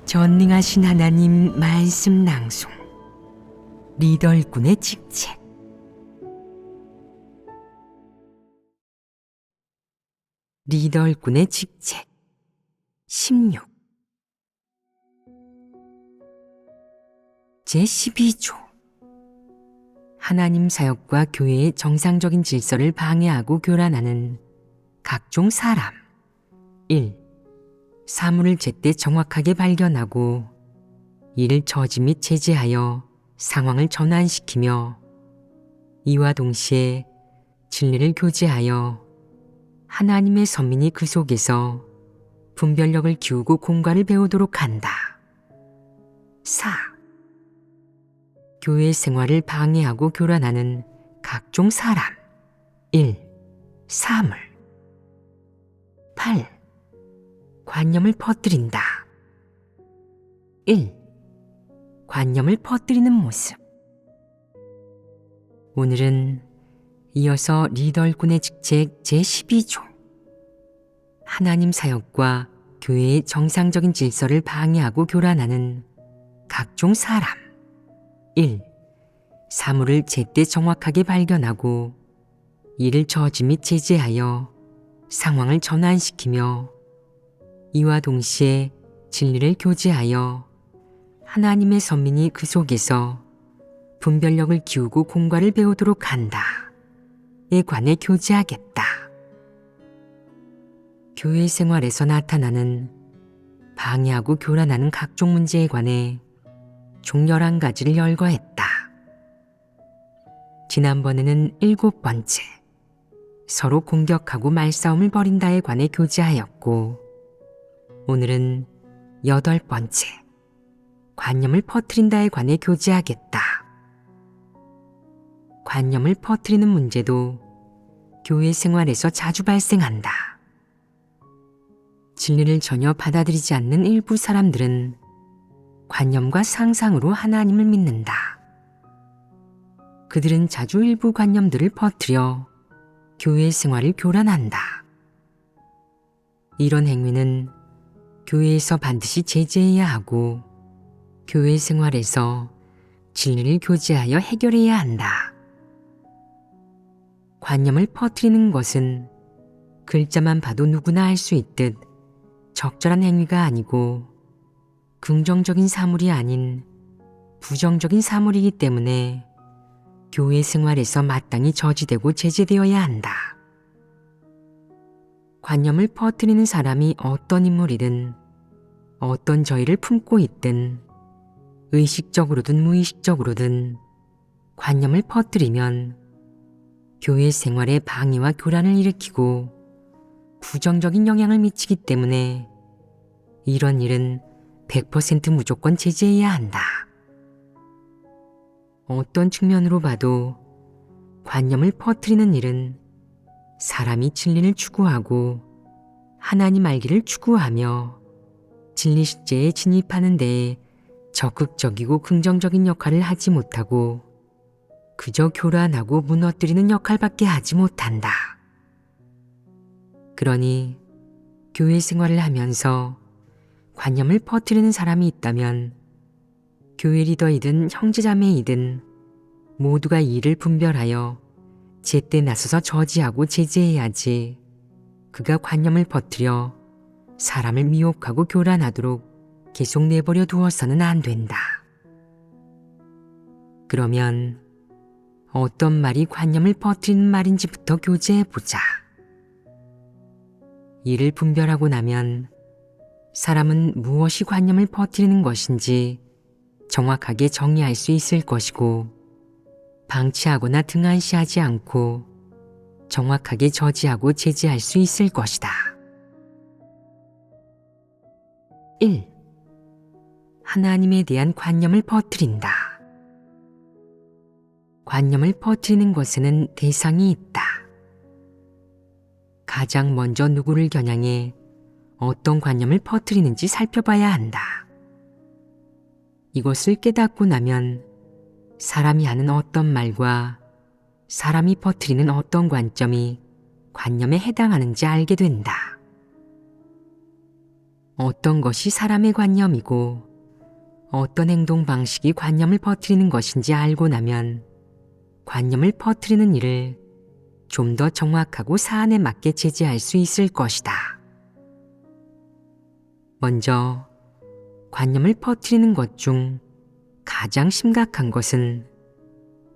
전능하신 하나님 말씀 낭송 리더일꾼의 직책. 리더일꾼의 직책 16 제12조 하나님 사역과 교회의 정상적인 질서를 방해하고 교란하는 각종 사람. 1. 사물을 제때 정확하게 발견하고 이를 저지 및 제재하여 상황을 전환시키며 이와 동시에 진리를 교제하여 하나님의 선민이 그 속에서 분별력을 기우고 공과를 배우도록 한다. 4. 교회 생활을 방해하고 교란하는 각종 사람. 1. 사물. 8. 관념을 퍼뜨린다. 1. 관념을 퍼뜨리는 모습. 오늘은 이어서 리더일꾼의 직책 제12조 하나님 사역과 교회의 정상적인 질서를 방해하고 교란하는 각종 사람. 1. 사물을 제때 정확하게 발견하고 이를 저지 및 제재하여 상황을 전환시키며 이와 동시에 진리를 교제하여 하나님의 선민이 그 속에서 분별력을 기우고 공과를 배우도록 한다에 관해 교제하겠다. 교회 생활에서 나타나는 방해하고 교란하는 각종 문제에 관해 총 11가지를 열거했다. 지난번에는 7번째, 서로 공격하고 말싸움을 벌인다에 관해 교제하였고 오늘은 8번째, 관념을 퍼뜨린다에 관해 교제하겠다. 관념을 퍼뜨리는 문제도 교회 생활에서 자주 발생한다. 진리를 전혀 받아들이지 않는 일부 사람들은 관념과 상상으로 하나님을 믿는다. 그들은 자주 일부 관념들을 퍼뜨려 교회 생활을 교란한다. 이런 행위는 교회에서 반드시 제재해야 하고 교회 생활에서 진리를 교제하여 해결해야 한다. 관념을 퍼뜨리는 것은 글자만 봐도 누구나 할 수 있듯 적절한 행위가 아니고 긍정적인 사물이 아닌 부정적인 사물이기 때문에 교회 생활에서 마땅히 저지되고 제재되어야 한다. 관념을 퍼뜨리는 사람이 어떤 인물이든 어떤 저희를 품고 있든 의식적으로든 무의식적으로든 관념을 퍼뜨리면 교회 생활에 방해와 교란을 일으키고 부정적인 영향을 미치기 때문에 이런 일은 100% 무조건 제재해야 한다. 어떤 측면으로 봐도 관념을 퍼뜨리는 일은 사람이 진리를 추구하고 하나님 알기를 추구하며 진리 실제에 진입하는 데에 적극적이고 긍정적인 역할을 하지 못하고 그저 교란하고 무너뜨리는 역할밖에 하지 못한다. 그러니 교회 생활을 하면서 관념을 퍼뜨리는 사람이 있다면 교회 리더이든 형제자매이든 모두가 이를 분별하여 제때 나서서 저지하고 제재해야지 그가 관념을 퍼뜨려 사람을 미혹하고 교란하도록 계속 내버려 두어서는 안 된다. 그러면 어떤 말이 관념을 퍼뜨리는 말인지부터 교제해보자. 이를 분별하고 나면 사람은 무엇이 관념을 퍼뜨리는 것인지 정확하게 정의할 수 있을 것이고 방치하거나 등한시하지 않고 정확하게 저지하고 제재할 수 있을 것이다. 1. 하나님에 대한 관념을 퍼뜨린다. 관념을 퍼뜨리는 것에는 대상이 있다. 가장 먼저 누구를 겨냥해 어떤 관념을 퍼뜨리는지 살펴봐야 한다. 이것을 깨닫고 나면 사람이 하는 어떤 말과 사람이 퍼뜨리는 어떤 관점이 관념에 해당하는지 알게 된다. 어떤 것이 사람의 관념이고 어떤 행동 방식이 관념을 퍼뜨리는 것인지 알고 나면 관념을 퍼뜨리는 일을 좀 더 정확하고 사안에 맞게 제재할 수 있을 것이다. 먼저 관념을 퍼뜨리는 것 중 가장 심각한 것은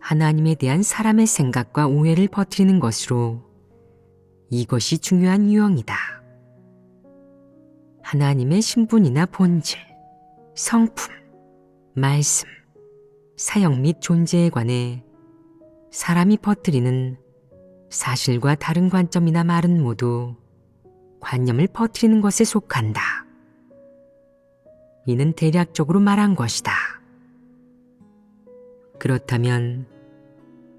하나님에 대한 사람의 생각과 오해를 퍼뜨리는 것으로 이것이 중요한 유형이다. 하나님의 신분이나 본질, 성품, 말씀, 사역 및 존재에 관해 사람이 퍼뜨리는 사실과 다른 관점이나 말은 모두 관념을 퍼뜨리는 것에 속한다. 이는 대략적으로 말한 것이다. 그렇다면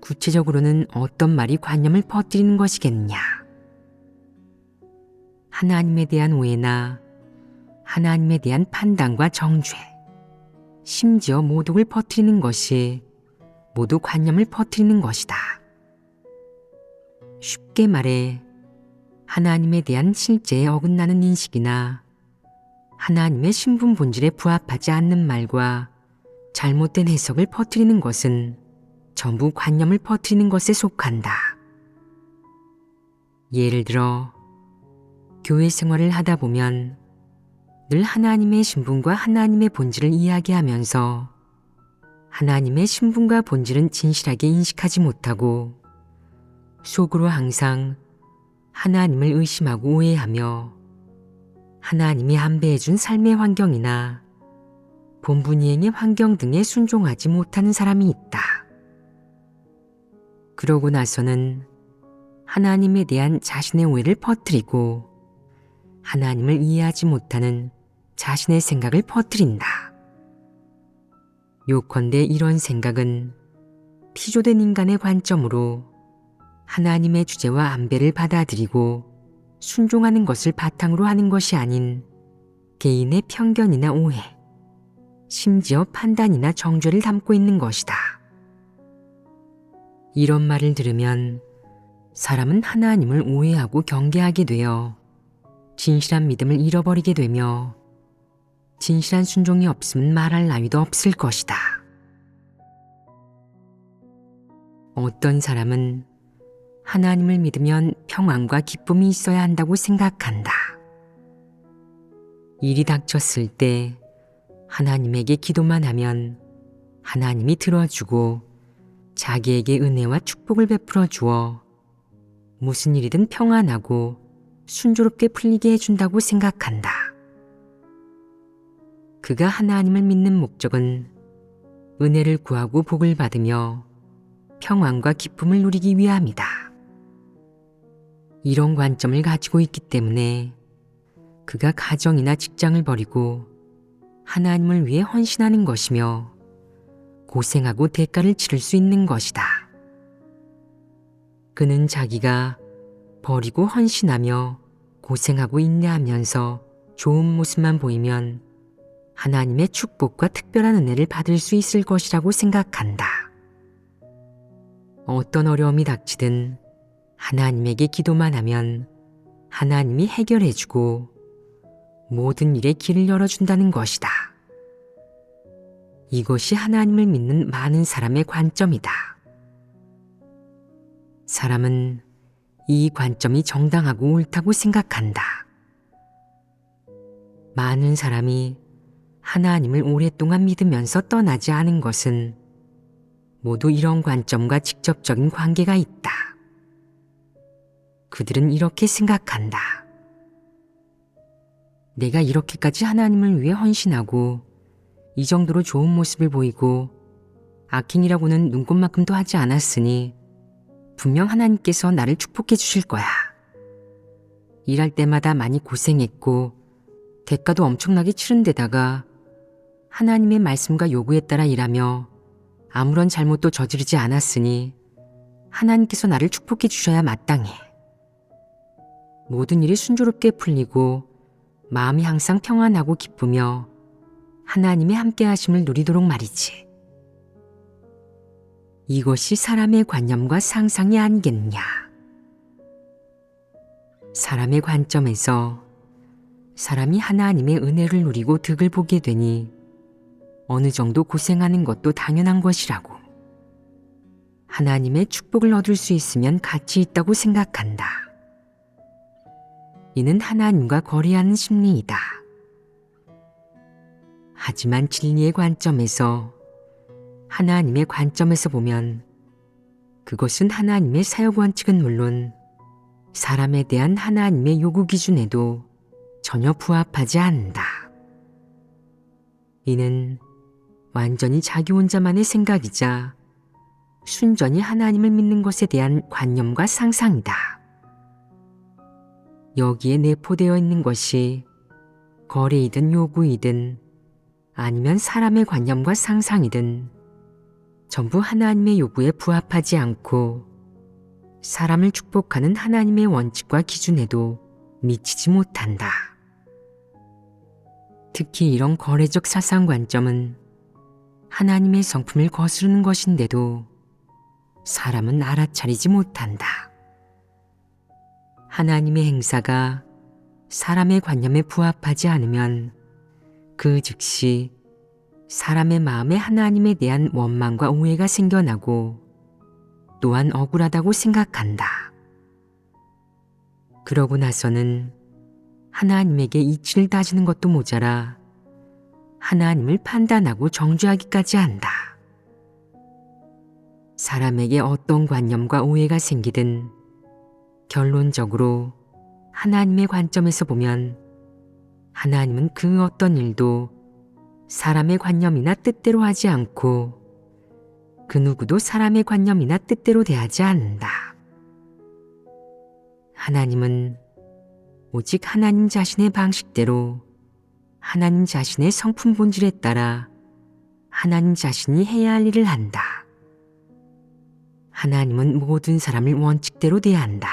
구체적으로는 어떤 말이 관념을 퍼뜨리는 것이겠냐? 하나님에 대한 오해나 하나님에 대한 판단과 정죄, 심지어 모독을 퍼뜨리는 것이 모두 관념을 퍼뜨리는 것이다. 쉽게 말해 하나님에 대한 실제에 어긋나는 인식이나 하나님의 신분 본질에 부합하지 않는 말과 잘못된 해석을 퍼뜨리는 것은 전부 관념을 퍼뜨리는 것에 속한다. 예를 들어 교회 생활을 하다 보면 늘 하나님의 신분과 하나님의 본질을 이야기하면서 하나님의 신분과 본질은 진실하게 인식하지 못하고 속으로 항상 하나님을 의심하고 오해하며 하나님이 안배해준 삶의 환경이나 본분이행의 환경 등에 순종하지 못하는 사람이 있다. 그러고 나서는 하나님에 대한 자신의 오해를 퍼뜨리고 하나님을 이해하지 못하는 자신의 생각을 퍼뜨린다. 요컨대 이런 생각은 피조된 인간의 관점으로 하나님의 주제와 안배를 받아들이고 순종하는 것을 바탕으로 하는 것이 아닌 개인의 편견이나 오해, 심지어 판단이나 정죄를 담고 있는 것이다. 이런 말을 들으면 사람은 하나님을 오해하고 경계하게 되어 진실한 믿음을 잃어버리게 되며 진실한 순종이 없으면 말할 나위도 없을 것이다. 어떤 사람은 하나님을 믿으면 평안과 기쁨이 있어야 한다고 생각한다. 일이 닥쳤을 때 하나님에게 기도만 하면 하나님이 들어주고 자기에게 은혜와 축복을 베풀어 주어 무슨 일이든 평안하고 순조롭게 풀리게 해준다고 생각한다. 그가 하나님을 믿는 목적은 은혜를 구하고 복을 받으며 평안과 기쁨을 누리기 위함이다. 이런 관점을 가지고 있기 때문에 그가 가정이나 직장을 버리고 하나님을 위해 헌신하는 것이며 고생하고 대가를 치를 수 있는 것이다. 그는 자기가 버리고 헌신하며 고생하고 인내하면서 좋은 모습만 보이면 하나님의 축복과 특별한 은혜를 받을 수 있을 것이라고 생각한다. 어떤 어려움이 닥치든 하나님에게 기도만 하면 하나님이 해결해주고 모든 일에 길을 열어준다는 것이다. 이것이 하나님을 믿는 많은 사람의 관점이다. 사람은 이 관점이 정당하고 옳다고 생각한다. 많은 사람이 하나님을 오랫동안 믿으면서 떠나지 않은 것은 모두 이런 관점과 직접적인 관계가 있다. 그들은 이렇게 생각한다. 내가 이렇게까지 하나님을 위해 헌신하고 이 정도로 좋은 모습을 보이고 악행이라고는 눈꼽만큼도 하지 않았으니 분명 하나님께서 나를 축복해 주실 거야. 일할 때마다 많이 고생했고 대가도 엄청나게 치른 데다가 하나님의 말씀과 요구에 따라 일하며 아무런 잘못도 저지르지 않았으니 하나님께서 나를 축복해 주셔야 마땅해. 모든 일이 순조롭게 풀리고 마음이 항상 평안하고 기쁘며 하나님의 함께 하심을 누리도록 말이지. 이것이 사람의 관념과 상상이 아니겠냐. 사람의 관점에서 사람이 하나님의 은혜를 누리고 득을 보게 되니 어느 정도 고생하는 것도 당연한 것이라고. 하나님의 축복을 얻을 수 있으면 가치 있다고 생각한다. 이는 하나님과 거래하는 심리이다. 하지만 진리의 관점에서, 하나님의 관점에서 보면 그것은 하나님의 사역 원칙은 물론 사람에 대한 하나님의 요구 기준에도 전혀 부합하지 않는다. 이는 완전히 자기 혼자만의 생각이자 순전히 하나님을 믿는 것에 대한 관념과 상상이다. 여기에 내포되어 있는 것이 거래이든 요구이든 아니면 사람의 관념과 상상이든 전부 하나님의 요구에 부합하지 않고 사람을 축복하는 하나님의 원칙과 기준에도 미치지 못한다. 특히 이런 거래적 사상 관점은 하나님의 성품을 거스르는 것인데도 사람은 알아차리지 못한다. 하나님의 행사가 사람의 관념에 부합하지 않으면 그 즉시 사람의 마음에 하나님에 대한 원망과 오해가 생겨나고 또한 억울하다고 생각한다. 그러고 나서는 하나님에게 이치를 따지는 것도 모자라 하나님을 판단하고 정죄하기까지 한다. 사람에게 어떤 관념과 오해가 생기든 결론적으로 하나님의 관점에서 보면 하나님은 그 어떤 일도 사람의 관념이나 뜻대로 하지 않고 그 누구도 사람의 관념이나 뜻대로 대하지 않는다. 하나님은 오직 하나님 자신의 방식대로 하나님 자신의 성품 본질에 따라 하나님 자신이 해야 할 일을 한다. 하나님은 모든 사람을 원칙대로 대한다.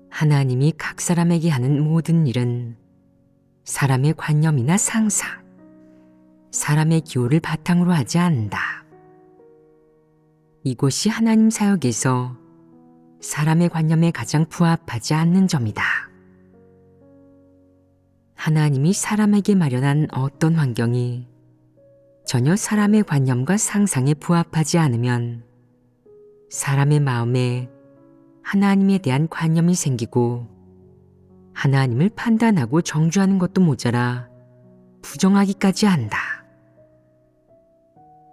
하나님이 각 사람에게 하는 모든 일은 사람의 관념이나 상상, 사람의 기호를 바탕으로 하지 않는다. 이것이 하나님 사역에서 사람의 관념에 가장 부합하지 않는 점이다. 하나님이 사람에게 마련한 어떤 환경이 전혀 사람의 관념과 상상에 부합하지 않으면 사람의 마음에 하나님에 대한 관념이 생기고 하나님을 판단하고 정죄하는 것도 모자라 부정하기까지 한다.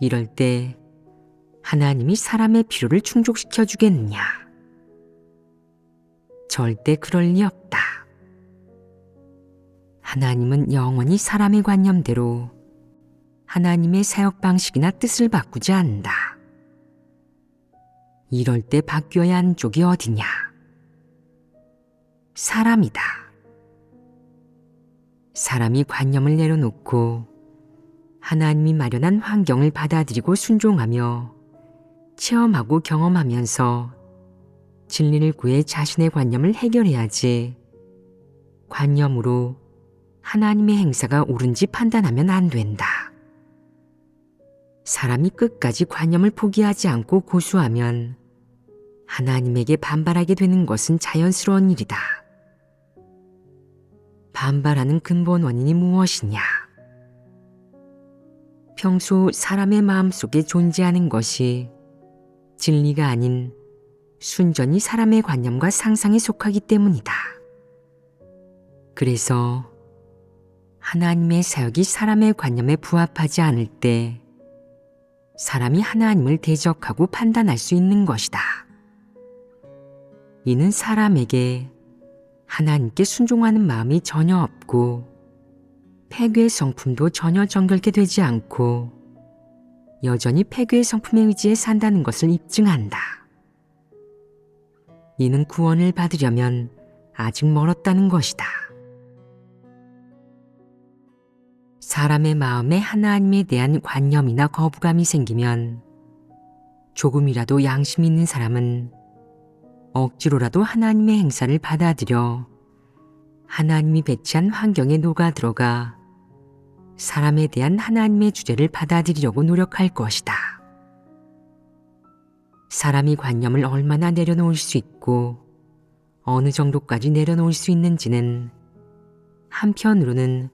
이럴 때 하나님이 사람의 필요를 충족시켜 주겠느냐? 절대 그럴 리 없다. 하나님은 영원히 사람의 관념대로 하나님의 사역 방식이나 뜻을 바꾸지 않는다. 이럴 때 바뀌어야 하는 쪽이 어디냐? 사람이다. 사람이 관념을 내려놓고 하나님이 마련한 환경을 받아들이고 순종하며 체험하고 경험하면서 진리를 구해 자신의 관념을 해결해야지 관념으로 하나님의 행사가 옳은지 판단하면 안 된다. 사람이 끝까지 관념을 포기하지 않고 고수하면 하나님에게 반발하게 되는 것은 자연스러운 일이다. 반발하는 근본 원인이 무엇이냐? 평소 사람의 마음속에 존재하는 것이 진리가 아닌 순전히 사람의 관념과 상상에 속하기 때문이다. 그래서 하나님의 사역이 사람의 관념에 부합하지 않을 때 사람이 하나님을 대적하고 판단할 수 있는 것이다. 이는 사람에게 하나님께 순종하는 마음이 전혀 없고 폐괴의 성품도 전혀 정결케 되지 않고 여전히 폐괴의 성품에 의지해 산다는 것을 입증한다. 이는 구원을 받으려면 아직 멀었다는 것이다. 사람의 마음에 하나님에 대한 관념이나 거부감이 생기면 조금이라도 양심 있는 사람은 억지로라도 하나님의 행사를 받아들여 하나님이 배치한 환경에 녹아들어가 사람에 대한 하나님의 주제를 받아들이려고 노력할 것이다. 사람이 관념을 얼마나 내려놓을 수 있고 어느 정도까지 내려놓을 수 있는지는 한편으로는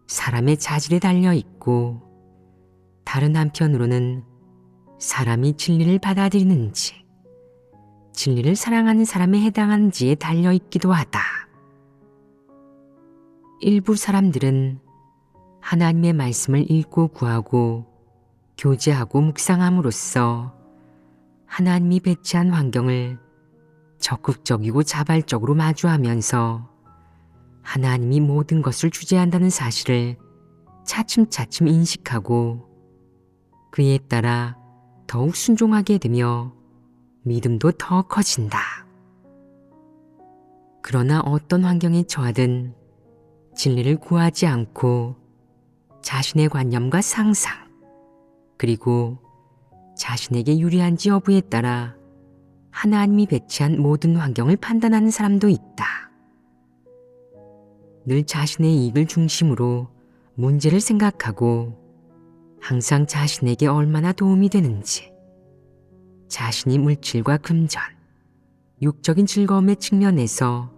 사람의 자질에 달려 있고 다른 한편으로는 사람이 진리를 받아들이는지 진리를 사랑하는 사람에 해당하는지에 달려 있기도 하다. 일부 사람들은 하나님의 말씀을 읽고 구하고 교제하고 묵상함으로써 하나님이 배치한 환경을 적극적이고 자발적으로 마주하면서 하나님이 모든 것을 주재한다는 사실을 차츰차츰 인식하고 그에 따라 더욱 순종하게 되며 믿음도 더 커진다. 그러나 어떤 환경에 처하든 진리를 구하지 않고 자신의 관념과 상상 그리고 자신에게 유리한지 여부에 따라 하나님이 배치한 모든 환경을 판단하는 사람도 있다. 늘 자신의 이익을 중심으로 문제를 생각하고 항상 자신에게 얼마나 도움이 되는지 자신이 물질과 금전, 육적인 즐거움의 측면에서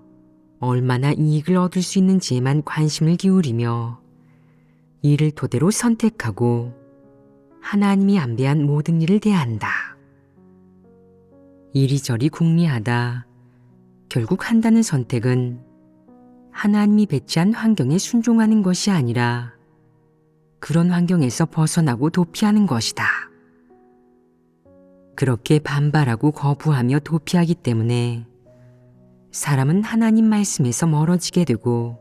얼마나 이익을 얻을 수 있는지에만 관심을 기울이며 이를 토대로 선택하고 하나님이 안배한 모든 일을 대한다. 이리저리 궁리하다 결국 한다는 선택은 하나님이 배치한 환경에 순종하는 것이 아니라 그런 환경에서 벗어나고 도피하는 것이다. 그렇게 반발하고 거부하며 도피하기 때문에 사람은 하나님 말씀에서 멀어지게 되고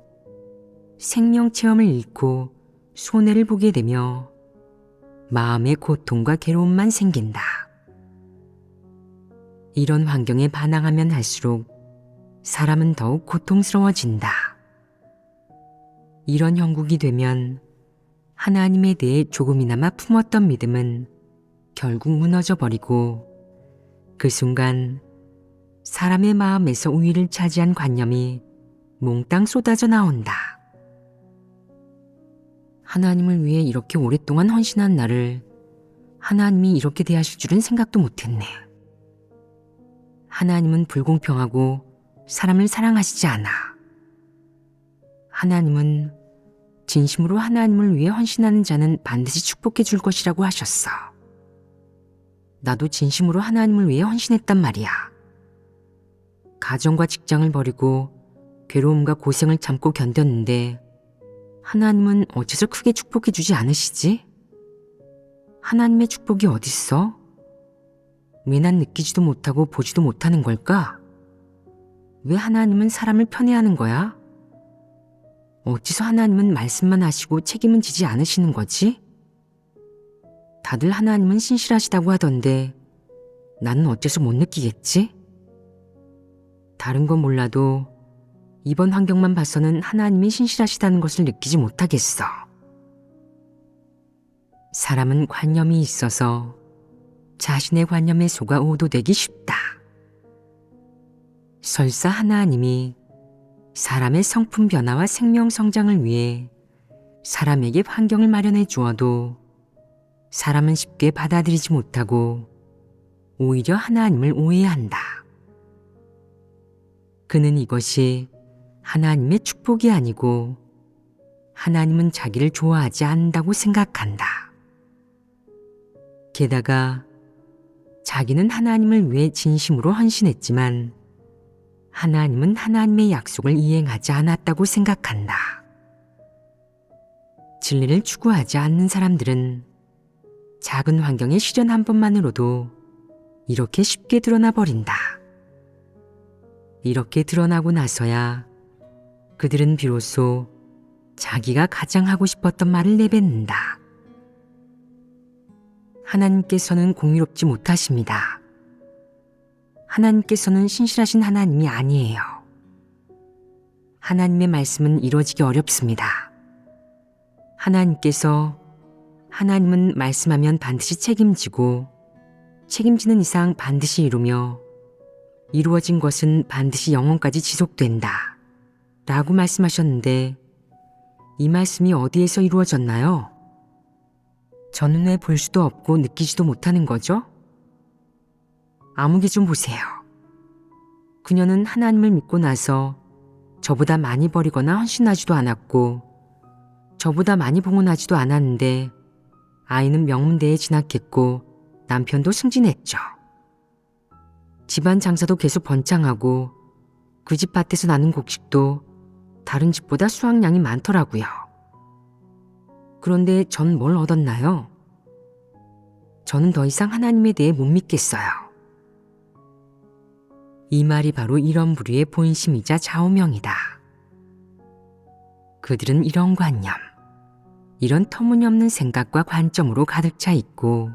생명 체험을 잃고 손해를 보게 되며 마음의 고통과 괴로움만 생긴다. 이런 환경에 반항하면 할수록 사람은 더욱 고통스러워진다. 이런 형국이 되면 하나님에 대해 조금이나마 품었던 믿음은 결국 무너져 버리고 그 순간 사람의 마음에서 우위를 차지한 관념이 몽땅 쏟아져 나온다. 하나님을 위해 이렇게 오랫동안 헌신한 나를 하나님이 이렇게 대하실 줄은 생각도 못했네. 하나님은 불공평하고 사람을 사랑하시지 않아. 하나님은 진심으로 하나님을 위해 헌신하는 자는 반드시 축복해 줄 것이라고 하셨어. 나도 진심으로 하나님을 위해 헌신했단 말이야. 가정과 직장을 버리고 괴로움과 고생을 참고 견뎠는데 하나님은 어째서 크게 축복해 주지 않으시지? 하나님의 축복이 어딨어? 왜 난 느끼지도 못하고 보지도 못하는 걸까? 왜 하나님은 사람을 편애하는 거야? 어째서 하나님은 말씀만 하시고 책임은 지지 않으시는 거지? 다들 하나님은 신실하시다고 하던데 나는 어째서 못 느끼겠지? 다른 건 몰라도 이번 환경만 봐서는 하나님이 신실하시다는 것을 느끼지 못하겠어. 사람은 관념이 있어서 자신의 관념에 속아 오도되기 쉽다. 설사 하나님이 사람의 성품 변화와 생명 성장을 위해 사람에게 환경을 마련해 주어도 사람은 쉽게 받아들이지 못하고 오히려 하나님을 오해한다. 그는 이것이 하나님의 축복이 아니고 하나님은 자기를 좋아하지 않는다고 생각한다. 게다가 자기는 하나님을 위해 진심으로 헌신했지만 하나님은 하나님의 약속을 이행하지 않았다고 생각한다. 진리를 추구하지 않는 사람들은 작은 환경의 시련 한 번만으로도 이렇게 쉽게 드러나 버린다. 이렇게 드러나고 나서야 그들은 비로소 자기가 가장 하고 싶었던 말을 내뱉는다. 하나님께서는 공의롭지 못하십니다. 하나님께서는 신실하신 하나님이 아니에요. 하나님의 말씀은 이루어지기 어렵습니다. 하나님은 말씀하면 반드시 책임지고 책임지는 이상 반드시 이루며 이루어진 것은 반드시 영원까지 지속된다. 라고 말씀하셨는데 이 말씀이 어디에서 이루어졌나요? 저 눈에 볼 수도 없고 느끼지도 못하는 거죠? 아무개 좀 보세요. 그녀는 하나님을 믿고 나서 저보다 많이 버리거나 헌신하지도 않았고 저보다 많이 봉헌하지도 않았는데 아이는 명문대에 진학했고 남편도 승진했죠. 집안 장사도 계속 번창하고 그 집 밭에서 나는 곡식도 다른 집보다 수확량이 많더라고요. 그런데 전 뭘 얻었나요? 저는 더 이상 하나님에 대해 못 믿겠어요. 이 말이 바로 이런 부류의 본심이자 좌우명이다. 그들은 이런 관념, 이런 터무니없는 생각과 관점으로 가득 차 있고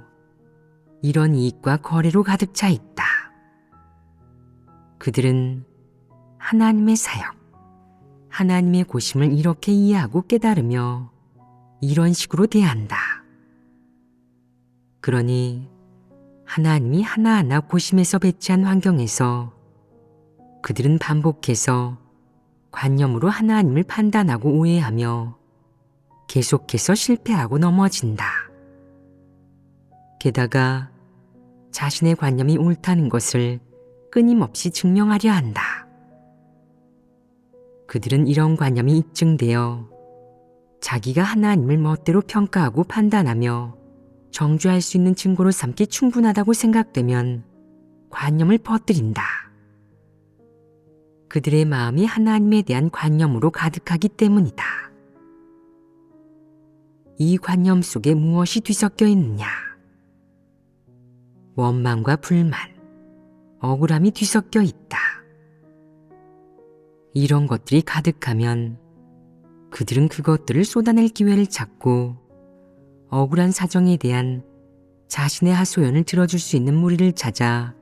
이런 이익과 거래로 가득 차 있다. 그들은 하나님의 사역, 하나님의 고심을 이렇게 이해하고 깨달으며 이런 식으로 대한다. 그러니 하나님이 하나하나 고심해서 배치한 환경에서 그들은 반복해서 관념으로 하나님을 판단하고 오해하며 계속해서 실패하고 넘어진다. 게다가 자신의 관념이 옳다는 것을 끊임없이 증명하려 한다. 그들은 이런 관념이 입증되어 자기가 하나님을 멋대로 평가하고 판단하며 정죄할 수 있는 증거로 삼기 충분하다고 생각되면 관념을 퍼뜨린다. 그들의 마음이 하나님에 대한 관념으로 가득하기 때문이다. 이 관념 속에 무엇이 뒤섞여 있느냐? 원망과 불만, 억울함이 뒤섞여 있다. 이런 것들이 가득하면 그들은 그것들을 쏟아낼 기회를 찾고 억울한 사정에 대한 자신의 하소연을 들어줄 수 있는 무리를 찾아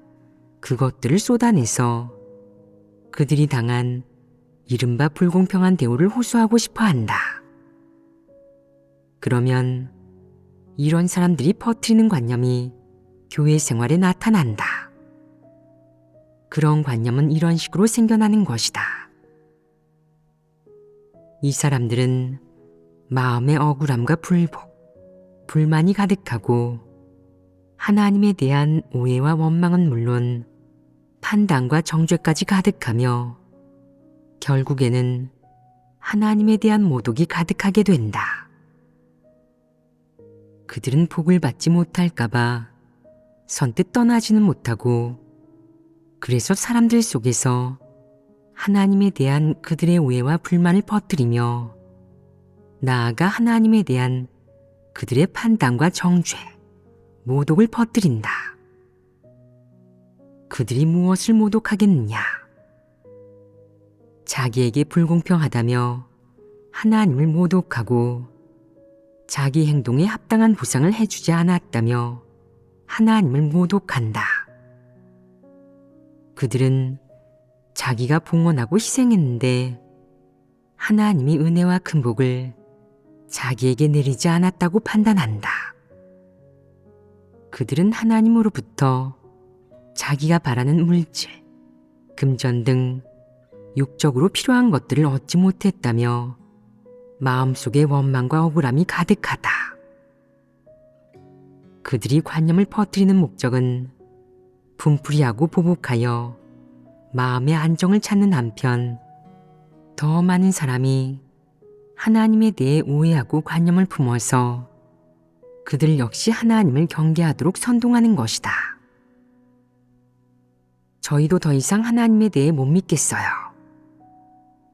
그것들을 쏟아내서 그들이 당한 이른바 불공평한 대우를 호소하고 싶어 한다. 그러면 이런 사람들이 퍼뜨리는 관념이 교회 생활에 나타난다. 그런 관념은 이런 식으로 생겨나는 것이다. 이 사람들은 마음의 억울함과 불복, 불만이 가득하고 하나님에 대한 오해와 원망은 물론 판단과 정죄까지 가득하며 결국에는 하나님에 대한 모독이 가득하게 된다. 그들은 복을 받지 못할까봐 선뜻 떠나지는 못하고 그래서 사람들 속에서 하나님에 대한 그들의 오해와 불만을 퍼뜨리며 나아가 하나님에 대한 그들의 판단과 정죄, 모독을 퍼뜨린다. 그들이 무엇을 모독하겠느냐? 자기에게 불공평하다며 하나님을 모독하고 자기 행동에 합당한 보상을 해주지 않았다며 하나님을 모독한다. 그들은 자기가 봉헌하고 희생했는데 하나님이 은혜와 큰 복을 자기에게 내리지 않았다고 판단한다. 그들은 하나님으로부터 자기가 바라는 물질, 금전 등 육적으로 필요한 것들을 얻지 못했다며 마음속에 원망과 억울함이 가득하다. 그들이 관념을 퍼뜨리는 목적은 분풀이하고 보복하여 마음의 안정을 찾는 한편 더 많은 사람이 하나님에 대해 오해하고 관념을 품어서 그들 역시 하나님을 경계하도록 선동하는 것이다. 저희도 더 이상 하나님에 대해 못 믿겠어요.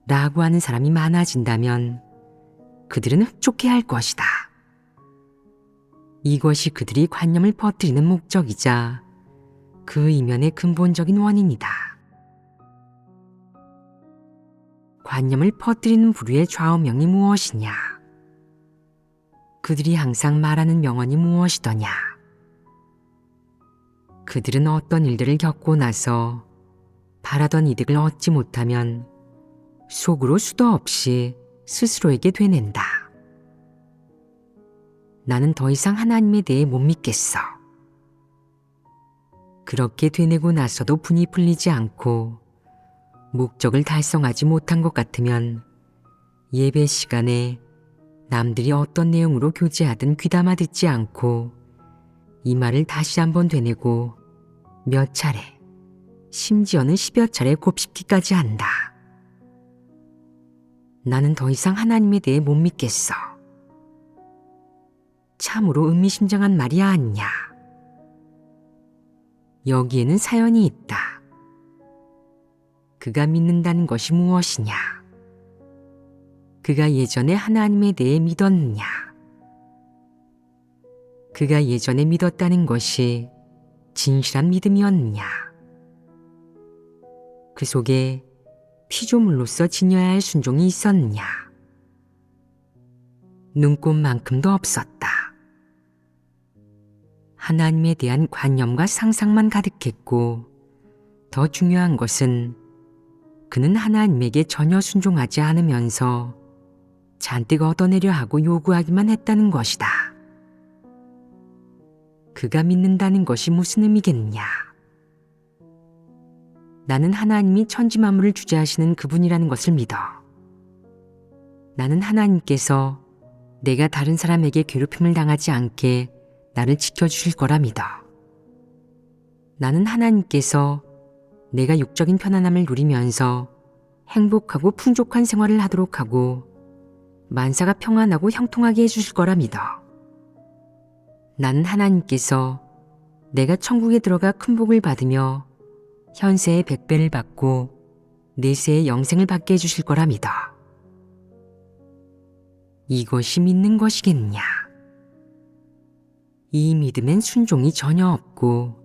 라고 하는 사람이 많아진다면 그들은 흡족해 할 것이다. 이것이 그들이 관념을 퍼뜨리는 목적이자 그 이면의 근본적인 원인이다. 관념을 퍼뜨리는 부류의 좌우명이 무엇이냐? 그들이 항상 말하는 명언이 무엇이더냐? 그들은 어떤 일들을 겪고 나서 바라던 이득을 얻지 못하면 속으로 수도 없이 스스로에게 되낸다. 나는 더 이상 하나님에 대해 못 믿겠어. 그렇게 되내고 나서도 분이 풀리지 않고 목적을 달성하지 못한 것 같으면 예배 시간에 남들이 어떤 내용으로 교제하든 귀담아 듣지 않고 이 말을 다시 한번 되뇌고 몇 차례, 심지어는 10여 차례 곱씹기까지 한다. 나는 더 이상 하나님에 대해 못 믿겠어. 참으로 의미심장한 말이 아니냐. 여기에는 사연이 있다. 그가 믿는다는 것이 무엇이냐? 그가 예전에 하나님에 대해 믿었느냐? 그가 예전에 믿었다는 것이 진실한 믿음이었느냐? 그 속에 피조물로서 지녀야 할 순종이 있었느냐? 눈꼽만큼도 없었다. 하나님에 대한 관념과 상상만 가득했고, 더 중요한 것은 그는 하나님에게 전혀 순종하지 않으면서 잔뜩 얻어내려 하고 요구하기만 했다는 것이다. 그가 믿는다는 것이 무슨 의미겠느냐? 나는 하나님이 천지 만물을 주재하시는 그분이라는 것을 믿어. 나는 하나님께서 내가 다른 사람에게 괴롭힘을 당하지 않게 나를 지켜주실 거라 믿어. 나는 하나님께서 내가 육적인 편안함을 누리면서 행복하고 풍족한 생활을 하도록 하고 만사가 평안하고 형통하게 해주실 거라 믿어. 나는 하나님께서 내가 천국에 들어가 큰 복을 받으며 현세의 100배를 받고 내세의 영생을 받게 해주실 거라 믿어. 이것이 믿는 것이겠느냐? 이 믿음엔 순종이 전혀 없고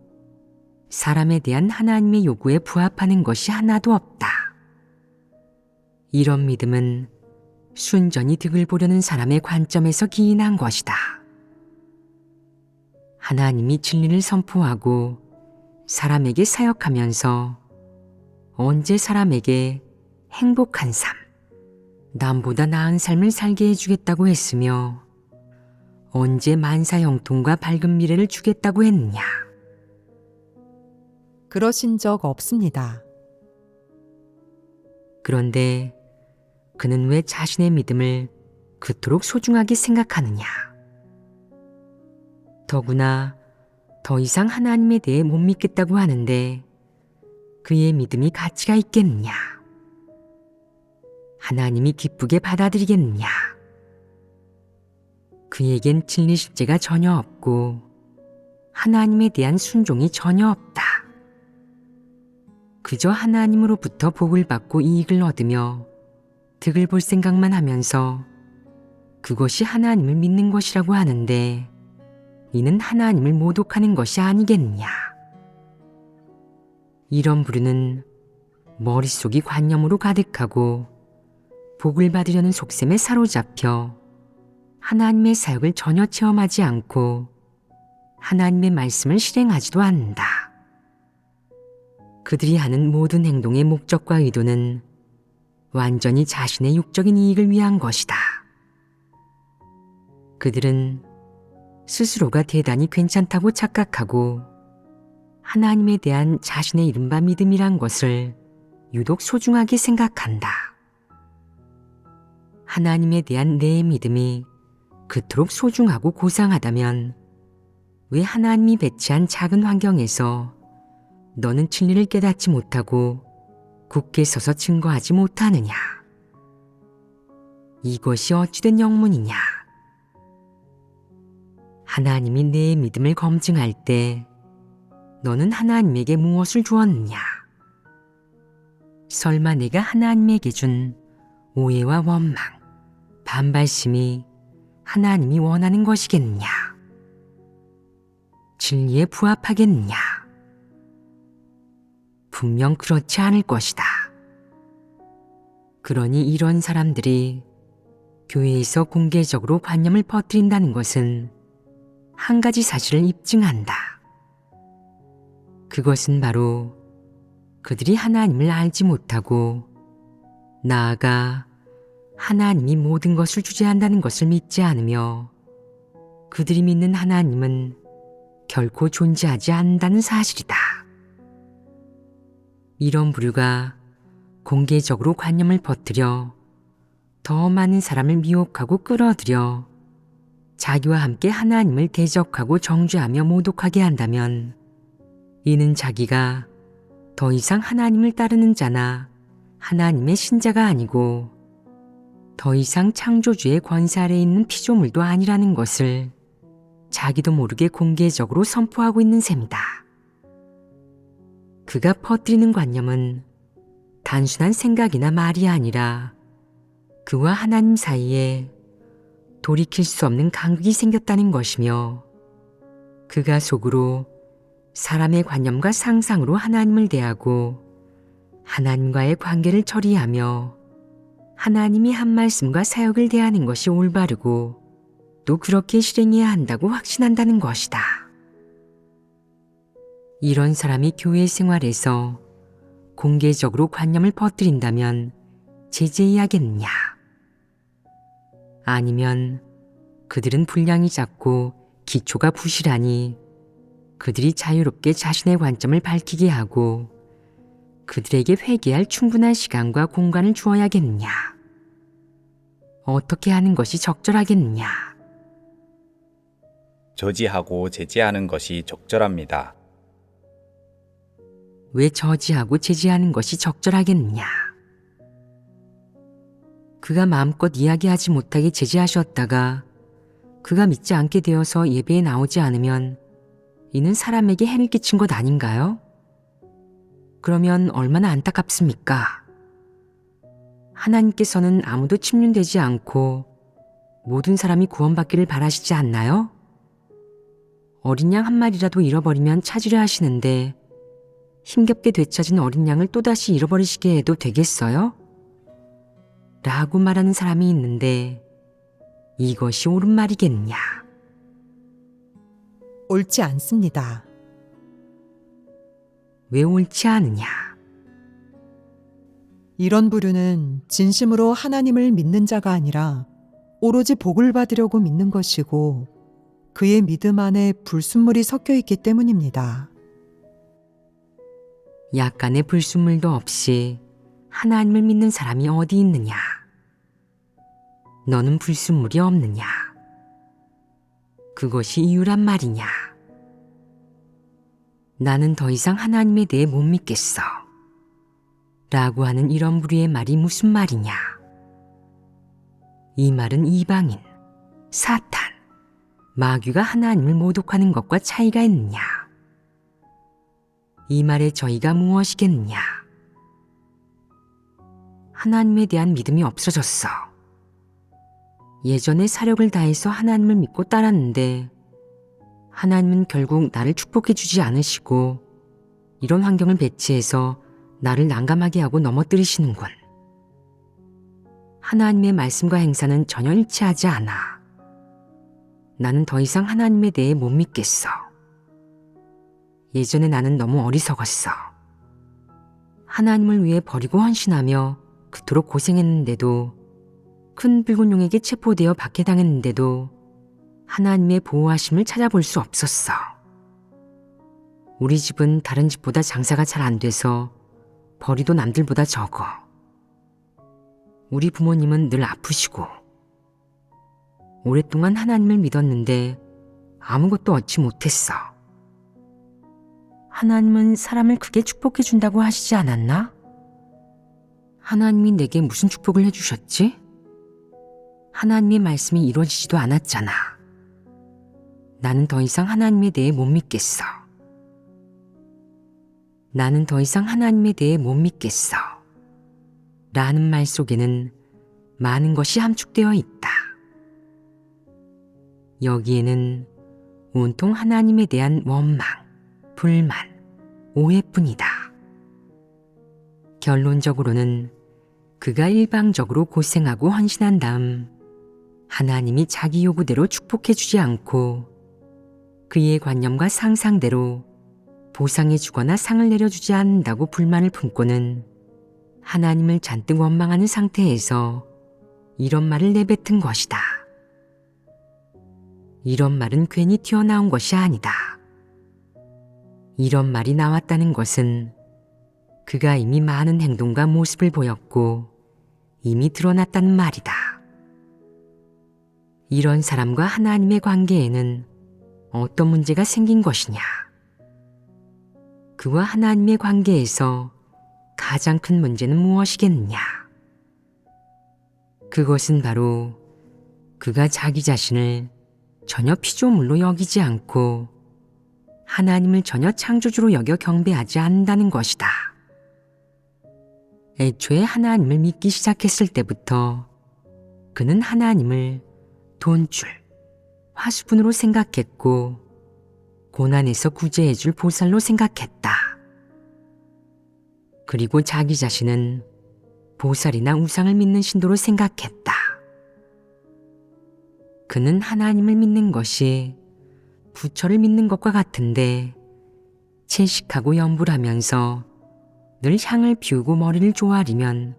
사람에 대한 하나님의 요구에 부합하는 것이 하나도 없다. 이런 믿음은 순전히 득을 보려는 사람의 관점에서 기인한 것이다. 하나님이 진리를 선포하고 사람에게 사역하면서 언제 사람에게 행복한 삶, 남보다 나은 삶을 살게 해주겠다고 했으며 언제 만사형통과 밝은 미래를 주겠다고 했느냐? 그러신 적 없습니다. 그런데 그는 왜 자신의 믿음을 그토록 소중하게 생각하느냐? 더구나 더 이상 하나님에 대해 못 믿겠다고 하는데 그의 믿음이 가치가 있겠느냐? 하나님이 기쁘게 받아들이겠느냐? 그에겐 진리 실제가 전혀 없고 하나님에 대한 순종이 전혀 없다. 그저 하나님으로부터 복을 받고 이익을 얻으며 득을 볼 생각만 하면서 그것이 하나님을 믿는 것이라고 하는데 이는 하나님을 모독하는 것이 아니겠느냐. 이런 부류는 머릿속이 관념으로 가득하고 복을 받으려는 속셈에 사로잡혀 하나님의 사역을 전혀 체험하지 않고 하나님의 말씀을 실행하지도 않는다. 그들이 하는 모든 행동의 목적과 의도는 완전히 자신의 육적인 이익을 위한 것이다. 그들은 스스로가 대단히 괜찮다고 착각하고 하나님에 대한 자신의 이른바 믿음이란 것을 유독 소중하게 생각한다. 하나님에 대한 내 믿음이 그토록 소중하고 고상하다면 왜 하나님이 배치한 작은 환경에서 너는 진리를 깨닫지 못하고 굳게 서서 증거하지 못하느냐? 이것이 어찌된 영문이냐? 하나님이 내 믿음을 검증할 때 너는 하나님에게 무엇을 주었느냐? 설마 내가 하나님에게 준 오해와 원망, 반발심이 하나님이 원하는 것이겠느냐? 진리에 부합하겠느냐? 분명 그렇지 않을 것이다. 그러니 이런 사람들이 교회에서 공개적으로 관념을 퍼뜨린다는 것은 한 가지 사실을 입증한다. 그것은 바로 그들이 하나님을 알지 못하고 나아가 하나님이 모든 것을 주재한다는 것을 믿지 않으며 그들이 믿는 하나님은 결코 존재하지 않는다는 사실이다. 이런 부류가 공개적으로 관념을 퍼뜨려 더 많은 사람을 미혹하고 끌어들여 자기와 함께 하나님을 대적하고 정죄하며 모독하게 한다면 이는 자기가 더 이상 하나님을 따르는 자나 하나님의 신자가 아니고 더 이상 창조주의 권세 아래 있는 피조물도 아니라는 것을 자기도 모르게 공개적으로 선포하고 있는 셈이다. 그가 퍼뜨리는 관념은 단순한 생각이나 말이 아니라 그와 하나님 사이에 돌이킬 수 없는 간극이 생겼다는 것이며, 그가 속으로 사람의 관념과 상상으로 하나님을 대하고 하나님과의 관계를 처리하며 하나님이 한 말씀과 사역을 대하는 것이 올바르고 또 그렇게 실행해야 한다고 확신한다는 것이다. 이런 사람이 교회 생활에서 공개적으로 관념을 퍼뜨린다면 제재해야겠느냐? 아니면 그들은 분량이 작고 기초가 부실하니 그들이 자유롭게 자신의 관점을 밝히게 하고 그들에게 회개할 충분한 시간과 공간을 주어야겠느냐? 어떻게 하는 것이 적절하겠느냐? 저지하고 제재하는 것이 적절합니다. 왜 저지하고 제지하는 것이 적절하겠느냐? 그가 마음껏 이야기하지 못하게 제지하셨다가 그가 믿지 않게 되어서 예배에 나오지 않으면 이는 사람에게 해를 끼친 것 아닌가요? 그러면 얼마나 안타깝습니까? 하나님께서는 아무도 침륜되지 않고 모든 사람이 구원받기를 바라시지 않나요? 어린 양 한 마리라도 잃어버리면 찾으려 하시는데 힘겹게 되찾은 어린 양을 또다시 잃어버리시게 해도 되겠어요? 라고 말하는 사람이 있는데 이것이 옳은 말이겠느냐? 옳지 않습니다. 왜 옳지 않으냐? 이런 부류는 진심으로 하나님을 믿는 자가 아니라 오로지 복을 받으려고 믿는 것이고 그의 믿음 안에 불순물이 섞여 있기 때문입니다. 약간의 불순물도 없이 하나님을 믿는 사람이 어디 있느냐? 너는 불순물이 없느냐? 그것이 이유란 말이냐? 나는 더 이상 하나님에 대해 못 믿겠어. 라고 하는 이런 부류의 말이 무슨 말이냐? 이 말은 이방인, 사탄, 마귀가 하나님을 모독하는 것과 차이가 있느냐? 이 말의 저희가 무엇이겠느냐? 하나님에 대한 믿음이 없어졌어. 예전에 사력을 다해서 하나님을 믿고 따랐는데 하나님은 결국 나를 축복해 주지 않으시고 이런 환경을 배치해서 나를 난감하게 하고 넘어뜨리시는군. 하나님의 말씀과 행사는 전혀 일치하지 않아. 나는 더 이상 하나님에 대해 못 믿겠어. 예전에 나는 너무 어리석었어. 하나님을 위해 버리고 헌신하며 그토록 고생했는데도, 큰 붉은 용에게 체포되어 박해당했는데도 하나님의 보호하심을 찾아볼 수 없었어. 우리 집은 다른 집보다 장사가 잘 안 돼서 벌이도 남들보다 적어. 우리 부모님은 늘 아프시고. 오랫동안 하나님을 믿었는데 아무것도 얻지 못했어. 하나님은 사람을 크게 축복해 준다고 하시지 않았나? 하나님이 내게 무슨 축복을 해주셨지? 하나님의 말씀이 이루어지지도 않았잖아. 나는 더 이상 하나님에 대해 못 믿겠어. 나는 더 이상 하나님에 대해 못 믿겠어. 라는 말 속에는 많은 것이 함축되어 있다. 여기에는 온통 하나님에 대한 원망, 불만, 오해뿐이다. 결론적으로는 그가 일방적으로 고생하고 헌신한 다음 하나님이 자기 요구대로 축복해 주지 않고 그의 관념과 상상대로 보상해 주거나 상을 내려주지 않는다고 불만을 품고는 하나님을 잔뜩 원망하는 상태에서 이런 말을 내뱉은 것이다. 이런 말은 괜히 튀어나온 것이 아니다. 이런 말이 나왔다는 것은 그가 이미 많은 행동과 모습을 보였고 이미 드러났다는 말이다. 이런 사람과 하나님의 관계에는 어떤 문제가 생긴 것이냐? 그와 하나님의 관계에서 가장 큰 문제는 무엇이겠느냐? 그것은 바로 그가 자기 자신을 전혀 피조물로 여기지 않고 하나님을 전혀 창조주로 여겨 경배하지 않는다는 것이다. 애초에 하나님을 믿기 시작했을 때부터 그는 하나님을 돈줄, 화수분으로 생각했고 고난에서 구제해줄 보살로 생각했다. 그리고 자기 자신은 보살이나 우상을 믿는 신도로 생각했다. 그는 하나님을 믿는 것이 부처를 믿는 것과 같은데 채식하고 염불하면서 늘 향을 피우고 머리를 조아리면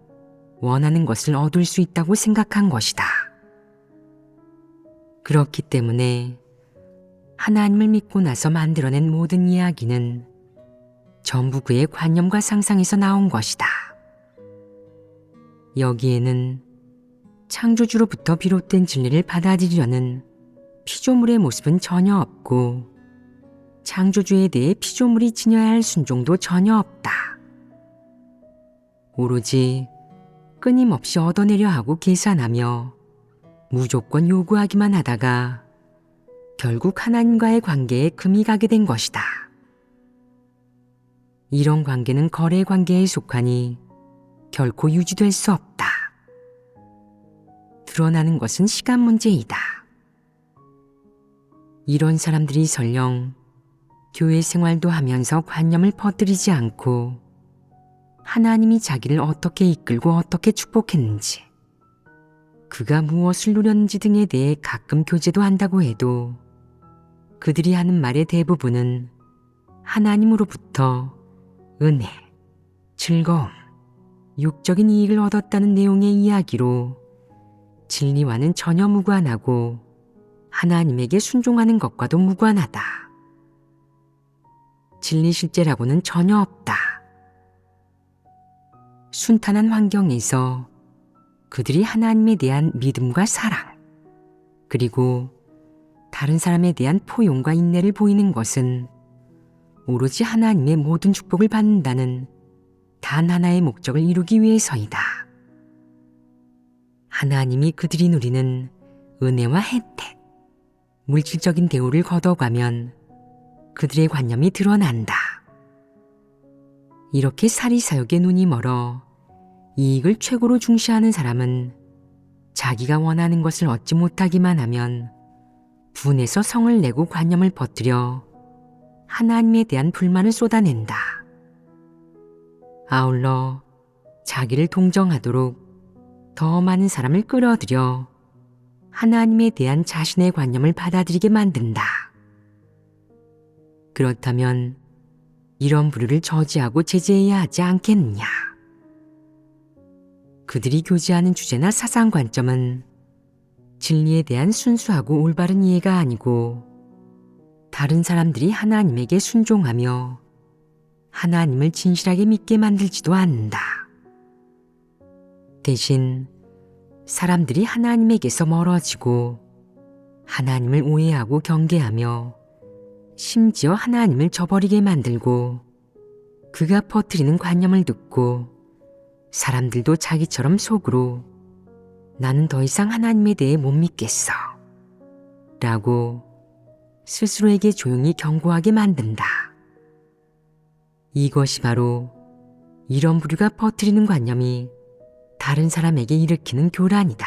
원하는 것을 얻을 수 있다고 생각한 것이다. 그렇기 때문에 하나님을 믿고 나서 만들어낸 모든 이야기는 전부 그의 관념과 상상에서 나온 것이다. 여기에는 창조주로부터 비롯된 진리를 받아들이려는 피조물의 모습은 전혀 없고 창조주에 대해 피조물이 지녀야 할 순종도 전혀 없다. 오로지 끊임없이 얻어내려 하고 계산하며 무조건 요구하기만 하다가 결국 하나님과의 관계에 금이 가게 된 것이다. 이런 관계는 거래 관계에 속하니 결코 유지될 수 없다. 드러나는 것은 시간 문제이다. 이런 사람들이 설령 교회 생활도 하면서 관념을 퍼뜨리지 않고 하나님이 자기를 어떻게 이끌고 어떻게 축복했는지, 그가 무엇을 누렸는지 등에 대해 가끔 교제도 한다고 해도 그들이 하는 말의 대부분은 하나님으로부터 은혜, 즐거움, 육적인 이익을 얻었다는 내용의 이야기로 진리와는 전혀 무관하고 하나님에게 순종하는 것과도 무관하다. 진리 실제라고는 전혀 없다. 순탄한 환경에서 그들이 하나님에 대한 믿음과 사랑, 그리고 다른 사람에 대한 포용과 인내를 보이는 것은 오로지 하나님의 모든 축복을 받는다는 단 하나의 목적을 이루기 위해서이다. 하나님이 그들이 누리는 은혜와 혜택, 물질적인 대우를 걷어가면 그들의 관념이 드러난다. 이렇게 사리사욕에 눈이 멀어 이익을 최고로 중시하는 사람은 자기가 원하는 것을 얻지 못하기만 하면 분해서 성을 내고 관념을 퍼뜨려 하나님에 대한 불만을 쏟아낸다. 아울러 자기를 동정하도록 더 많은 사람을 끌어들여 하나님에 대한 자신의 관념을 받아들이게 만든다. 그렇다면 이런 부류를 저지하고 제재해야 하지 않겠느냐? 그들이 교제하는 주제나 사상 관점은 진리에 대한 순수하고 올바른 이해가 아니고 다른 사람들이 하나님에게 순종하며 하나님을 진실하게 믿게 만들지도 않는다. 대신 사람들이 하나님에게서 멀어지고 하나님을 오해하고 경계하며 심지어 하나님을 저버리게 만들고 그가 퍼뜨리는 관념을 듣고 사람들도 자기처럼 속으로 나는 더 이상 하나님에 대해 못 믿겠어 라고 스스로에게 조용히 경고하게 만든다. 이것이 바로 이런 부류가 퍼뜨리는 관념이 다른 사람에게 일으키는 교란이다.